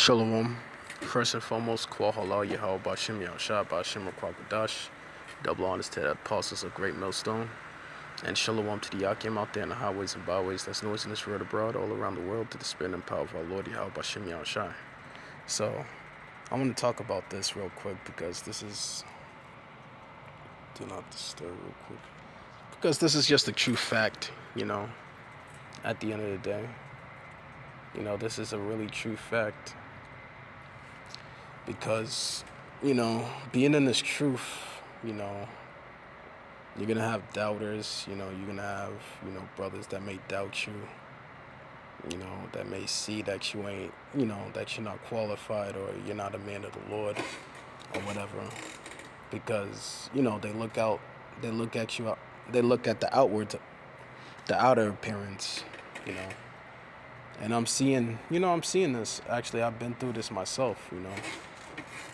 Shalom. First and foremost, Kwa Halal Yahweh Bashim Yahushua Bashim Kwakadash. Double honors to the apostles of Great Millstone. And Shalom to the Yakim out there in the highways and byways that's noise in this world abroad, all around the world, to the spirit and power of our Lord Yahweh Bashim Yahushua. So, I want to talk about this real quick because this is... Do not disturb real quick. Because this is just a true fact, at the end of the day. This is a really true fact. Because, being in this truth, you're going to have doubters, you're going to have, brothers that may doubt you, that may see that you ain't, that you're not qualified or you're not a man of the Lord or whatever. Because, they look at you, they look at the outer appearance, And I'm seeing this. Actually, I've been through this myself,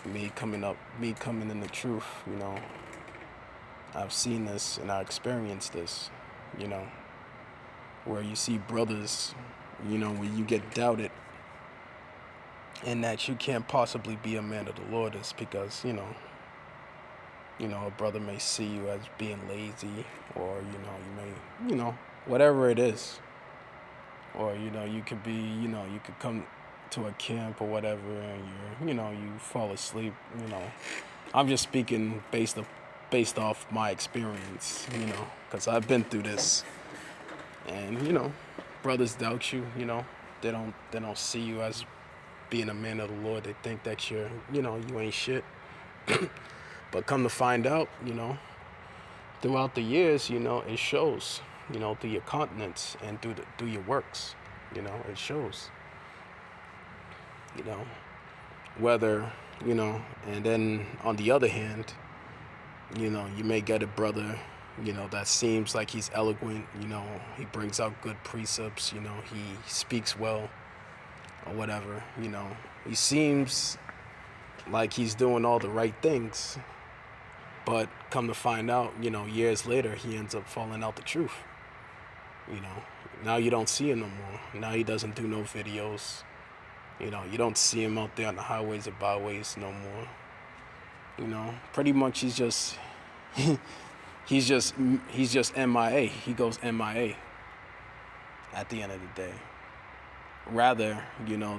me coming in the truth, I've seen this and I experienced this, where you see brothers, when you get doubted and that you can't possibly be a man of the Lord, is because, a brother may see you as being lazy, or, you may, whatever it is. Or, you could be, you could come to a camp or whatever and you fall asleep, I'm just speaking based off my experience, because I've been through this. And, brothers doubt you, they don't see you as being a man of the Lord. They think that you're, you ain't shit. But come to find out, throughout the years, it shows. Through your continence and through your works, it shows. Whether, and then on the other hand, you may get a brother, that seems like he's eloquent, he brings out good precepts, he speaks well or whatever, he seems like he's doing all the right things, but come to find out, years later, he ends up falling out the truth. Now you don't see him no more. Now he doesn't do no videos. You don't see him out there on the highways or byways no more. Pretty much he's just MIA. He goes MIA at the end of the day. Rather,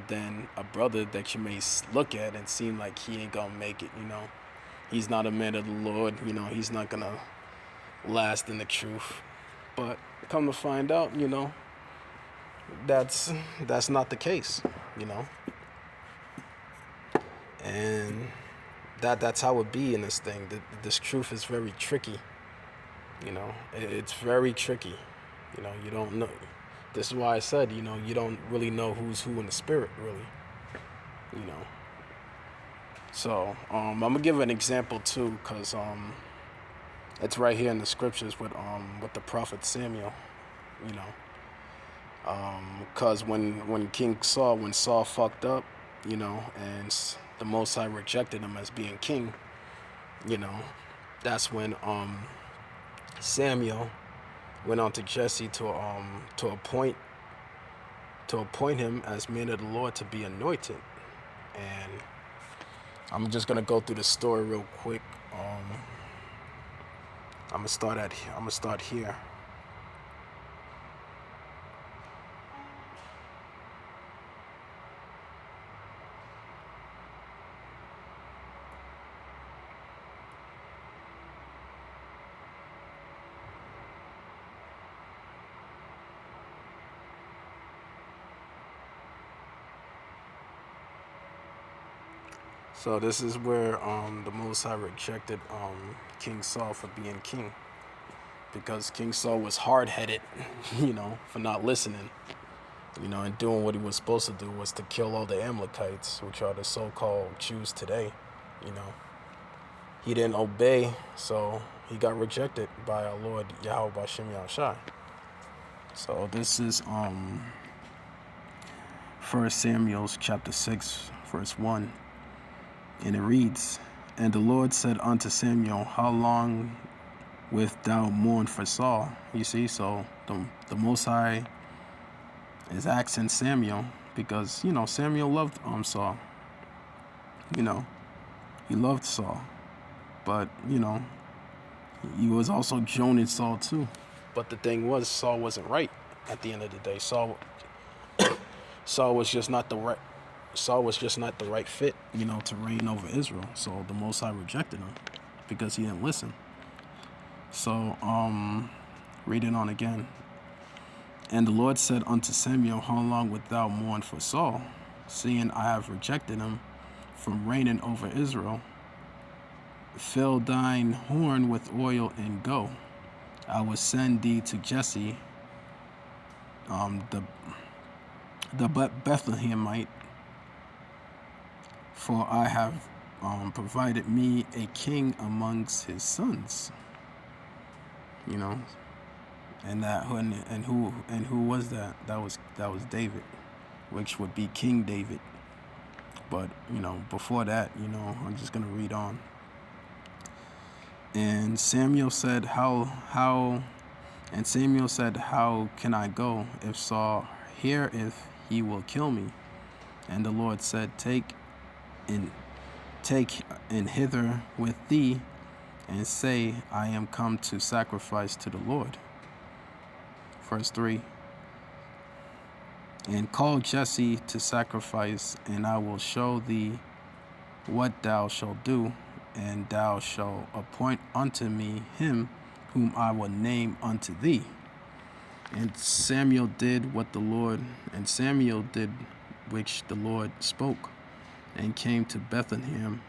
than a brother that you may look at and seem like he ain't gonna make it, He's not a man of the Lord, he's not gonna last in the truth. But come to find out, that's not the case, And that's how it be in this thing. This truth is very tricky, It's very tricky, You don't know. This is why I said, you don't really know who's who in the spirit, really, So I'm gonna give an example too, cause it's right here in the scriptures with the prophet Samuel, cause when Saul fucked up, and the Most High rejected him as being king, that's when Samuel went on to Jesse to appoint him as man of the Lord to be anointed. And I'm just gonna go through the story real quick. I'm gonna start here. So this is where the Most High rejected King Saul for being king, because King Saul was hard-headed, for not listening, and doing what he was supposed to do, was to kill all the Amalekites, which are the so-called Jews today. He didn't obey, so he got rejected by our Lord Yahweh Bashim Yahushua. So this is 1 Samuel chapter 6, verse 1. And it reads, "And the Lord said unto Samuel, How long wilt thou mourn for Saul?" You see, so the Most High is asking Samuel because Samuel loved Saul. You know, he loved Saul, but he was also joining Saul too. But the thing was, Saul wasn't right. At the end of the day, Saul was just not the right. Saul was just not the right fit, to reign over Israel. So the Most High rejected him because he didn't listen. So, reading on again. And the Lord said unto Samuel, how long wilt thou mourn for Saul, seeing I have rejected him from reigning over Israel? Fill thine horn with oil and go. I will send thee to Jesse, the Bethlehemite, for I have provided me a king amongst his sons. And who was that? That was David, which would be King David. But before that, I'm just gonna read on. And Samuel said, how can I go if Saul heareth he will kill me? And the Lord said, take in hither with thee, and say, I am come to sacrifice to the Lord. Verse 3. And call Jesse to sacrifice, and I will show thee what thou shalt do, and thou shalt appoint unto me him whom I will name unto thee. And Samuel did which the Lord spoke, and came to Bethlehem,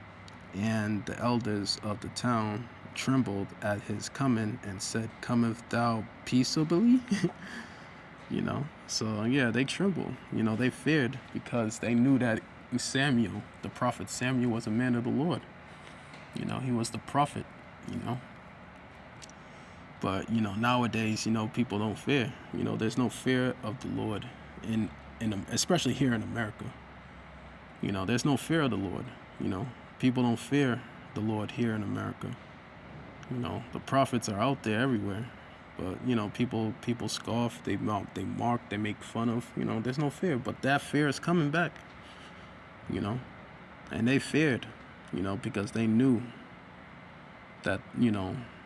and the elders of the town trembled at his coming, and said, cometh thou peaceably? So yeah, they trembled. They feared, because they knew that Samuel, the prophet Samuel, was a man of the Lord. He was the prophet. But nowadays, people don't fear. There's no fear of the Lord especially here in America. There's no fear of the Lord. People don't fear the Lord here in America. The prophets are out there everywhere, but people scoff, they mock, they make fun of. There's no fear, but that fear is coming back. And they feared, because they knew that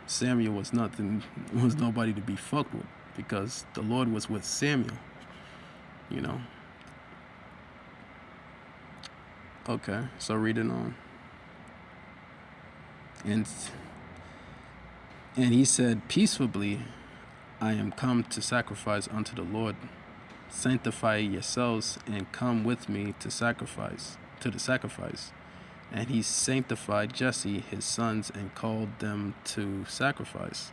Samuel was nobody to be fucked with, because the Lord was with Samuel. Okay, so reading on. And he said, peaceably I am come to sacrifice unto the Lord. Sanctify yourselves and come with me to the sacrifice. And he sanctified Jesse his sons and called them to sacrifice.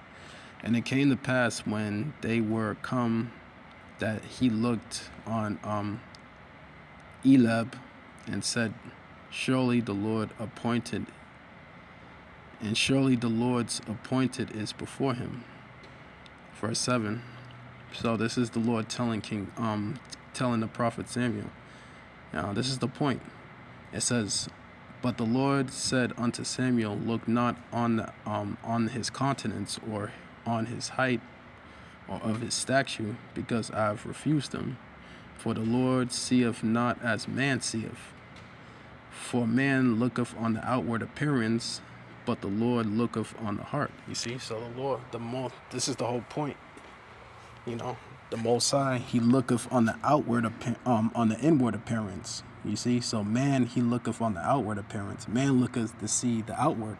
And it came to pass, when they were come, that he looked on Eliab and said, surely the Lord's appointed is before him. Verse 7. So this is the Lord telling the prophet Samuel. Now this is the point. It says, but the Lord said unto Samuel, look not on his countenance, or on his height, or of his stature, because I have refused him. For the Lord seeth not as man seeth. For man looketh on the outward appearance, but the Lord looketh on the heart. You see, so the Lord, this is the whole point. The Most High, he looketh on the on the inward appearance. You see, so man, he looketh on the outward appearance. Man looketh to see the outward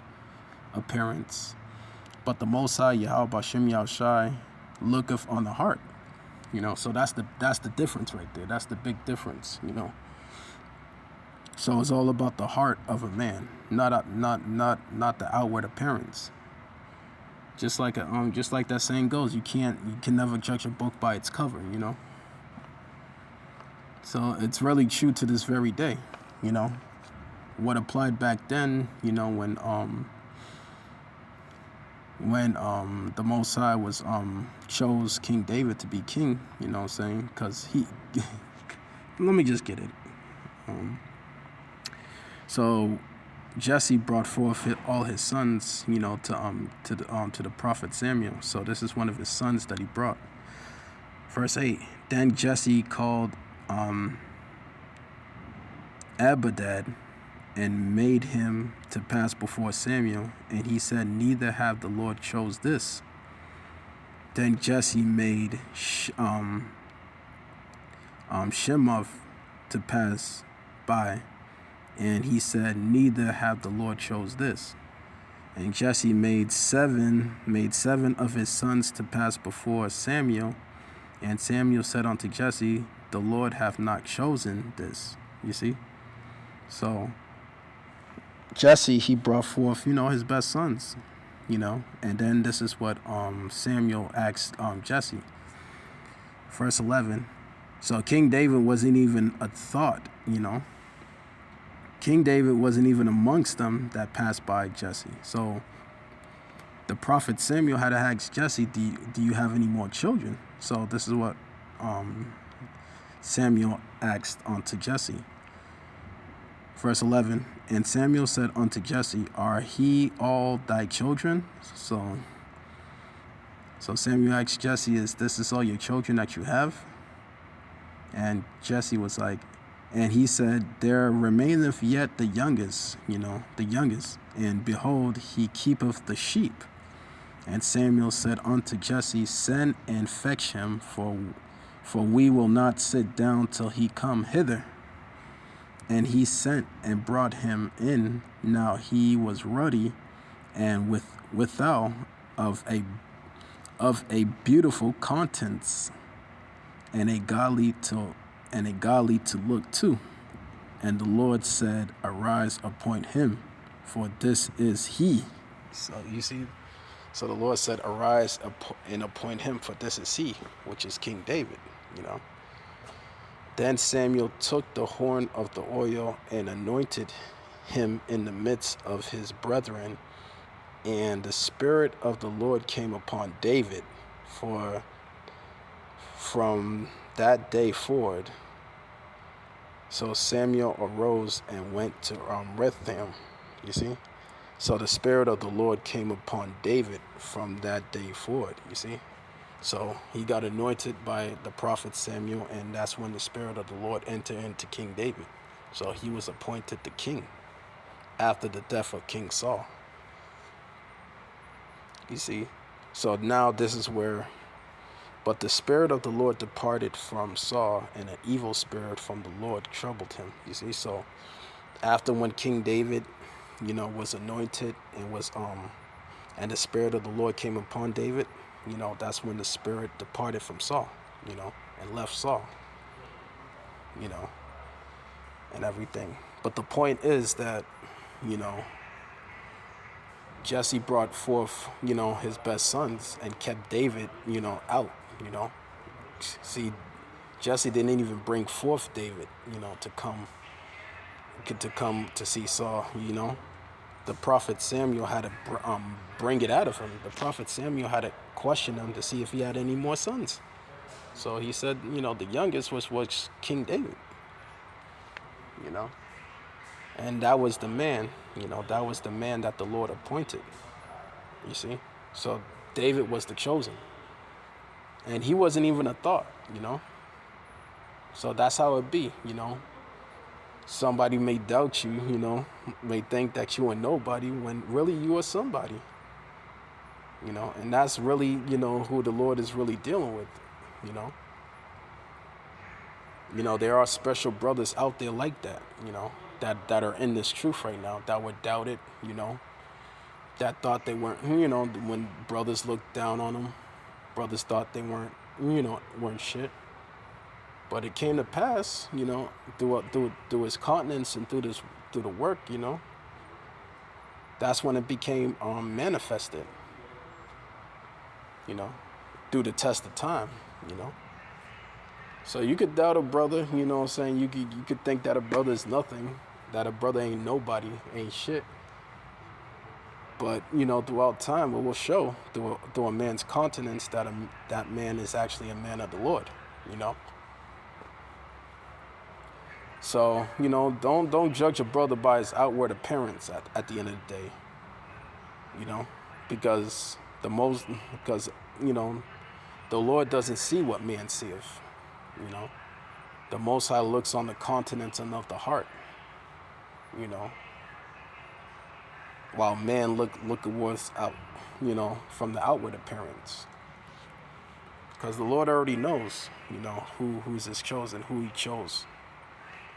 appearance, but the Most High, Yahweh Bashem Yahushai, looketh on the heart. So that's the difference right there. That's the big difference. So it's all about the heart of a man, not the outward appearance. Just like that saying goes, you can never judge a book by its cover. So it's really true to this very day. What applied back then, when the Most High was chose King David to be king, because he let me just get it. So Jesse brought forth all his sons, to the prophet Samuel. So this is one of his sons that he brought. Verse 8. Then Jesse called Abadad, and made him to pass before Samuel. And he said, Neither have the Lord chose this. Then Jesse made Shemoth to pass by, and he said, Neither have the Lord chose this. And Jesse made seven of his sons to pass before Samuel. And Samuel said unto Jesse, The Lord hath not chosen this. You see? So Jesse, he brought forth, his best sons, And then this is what Samuel asked Jesse. Verse 11. So King David wasn't even a thought, King David wasn't even amongst them that passed by Jesse. So the prophet Samuel had to ask Jesse, do you have any more children? So this is what Samuel asked unto Jesse. Verse 11, and Samuel said unto Jesse, Are he all thy children? So Samuel asked Jesse, Is this all your children that you have? And Jesse was like, and he said, There remaineth yet the youngest, the youngest. And behold, he keepeth the sheep. And Samuel said unto Jesse, Send and fetch him, for we will not sit down till he come hither. And he sent and brought him in. Now he was ruddy, and withal of a beautiful countenance, and a godly to look to. And the Lord said, Arise, appoint him, for this is he. So you see, so the Lord said, Arise and appoint him, for this is he, which is King David, Then Samuel took the horn of the oil and anointed him in the midst of his brethren. And the Spirit of the Lord came upon David, for from that day forward. So Samuel arose and went to Retham, you see. So the Spirit of the Lord came upon David from that day forward, you see. So he got anointed by the prophet Samuel, and that's when the Spirit of the Lord entered into King David. So he was appointed the king after the death of King Saul. You see? So now this is where, but the Spirit of the Lord departed from Saul, and an evil spirit from the Lord troubled him. You see? So after when King David, was anointed and was and the Spirit of the Lord came upon David, that's when the Spirit departed from Saul, and left Saul, and everything. But the point is that, Jesse brought forth, his best sons and kept David, out, See, Jesse didn't even bring forth David, to come to see Saul, The prophet Samuel had to bring it out of him. The prophet Samuel had to question him to see if he had any more sons. So he said, the youngest was King David, And that was the man, that was the man that the Lord appointed, you see. So David was the chosen. And he wasn't even a thought, So that's how it be, Somebody may doubt you, may think that you are nobody when really you are somebody. And that's really, who the Lord is really dealing with, There are special brothers out there like that, that are in this truth right now, that would doubt it, that thought they weren't, when brothers looked down on them, brothers thought they weren't, weren't shit. But it came to pass, through his countenance and through the work, That's when it became manifested, through the test of time, So you could doubt a brother, what I'm saying? You could think that a brother is nothing, that a brother ain't nobody, ain't shit. But, throughout time, it will show through a man's countenance that that man is actually a man of the Lord, So, don't judge a brother by his outward appearance at the end of the day, because the Lord doesn't see what man seeth, The Most High looks on the countenance and of the heart, you know, while man look at what's out, you know, from the outward appearance. Because the Lord already knows, you know, who's his chosen, who he chose.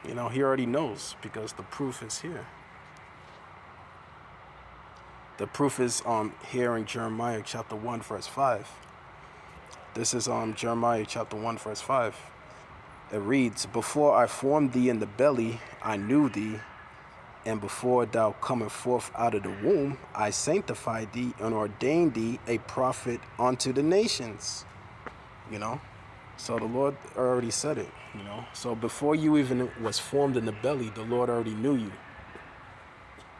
You know, he already knows because the proof is here. The proof is here in Jeremiah chapter 1 verse 5. This is Jeremiah chapter 1 verse 5. It reads, "Before I formed thee in the belly, I knew thee, and before thou comest forth out of the womb, I sanctified thee and ordained thee a prophet unto the nations." You know? So the Lord already said it, you know? So before you even was formed in the belly, the Lord already knew you.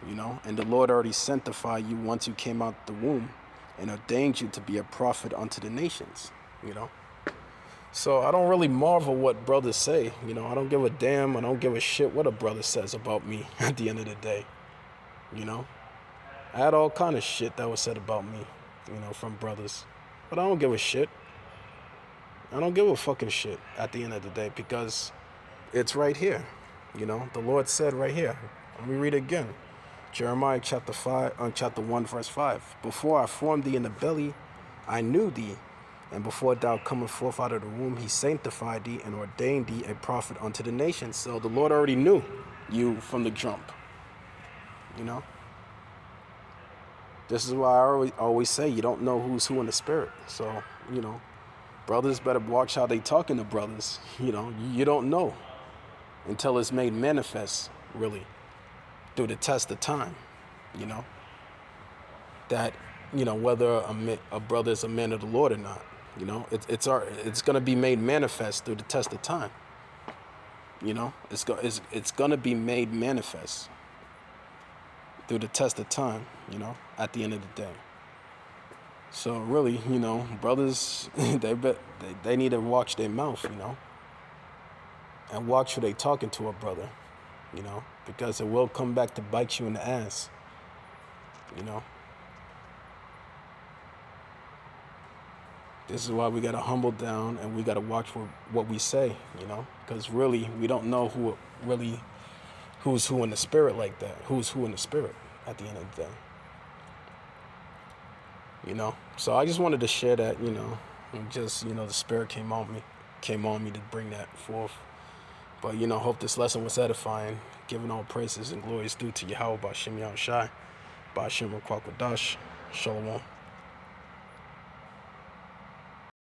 You know? And the Lord already sanctified you once you came out the womb and ordained you to be a prophet unto the nations, you know? So I don't really marvel what brothers say, you know? I don't give a damn, I don't give a shit what a brother says about me at the end of the day, you know? I had all kind of shit that was said about me, you know, from brothers. But I don't give a shit. I don't give a fucking shit at the end of the day because it's right here, you know? The Lord said right here. Let me read it again. Jeremiah chapter 1 verse 5. "Before I formed thee in the belly, I knew thee, and before thou comest forth out of the womb, he sanctified thee and ordained thee a prophet unto the nations." So the Lord already knew you from the jump, you know? This is why I always say you don't know who's who in the spirit. So, you know, brothers better watch how they talking to brothers. You know, you don't know until it's made manifest, really, through the test of time, you know, that, you know, whether a brother is a man of the Lord or not, you know, it's going to be made manifest through the test of time, you know, it's going to be made manifest through the test of time, you know, at the end of the day. So really, you know, brothers, they need to watch their mouth, you know, and watch who they talking to a brother, you know, because it will come back to bite you in the ass, you know. This is why we got to humble down and we got to watch what we say, you know, because really we don't know who's who in the spirit like that, who's who in the spirit at the end of the day, you know. So I just wanted to share that, you know, and just, you know, the spirit came on me to bring that forth. But, you know, hope this lesson was edifying, giving all praises and glories due to Yahweh Ba'Shem Yahushai, Ba'Shem Rakwakadash, Shalom.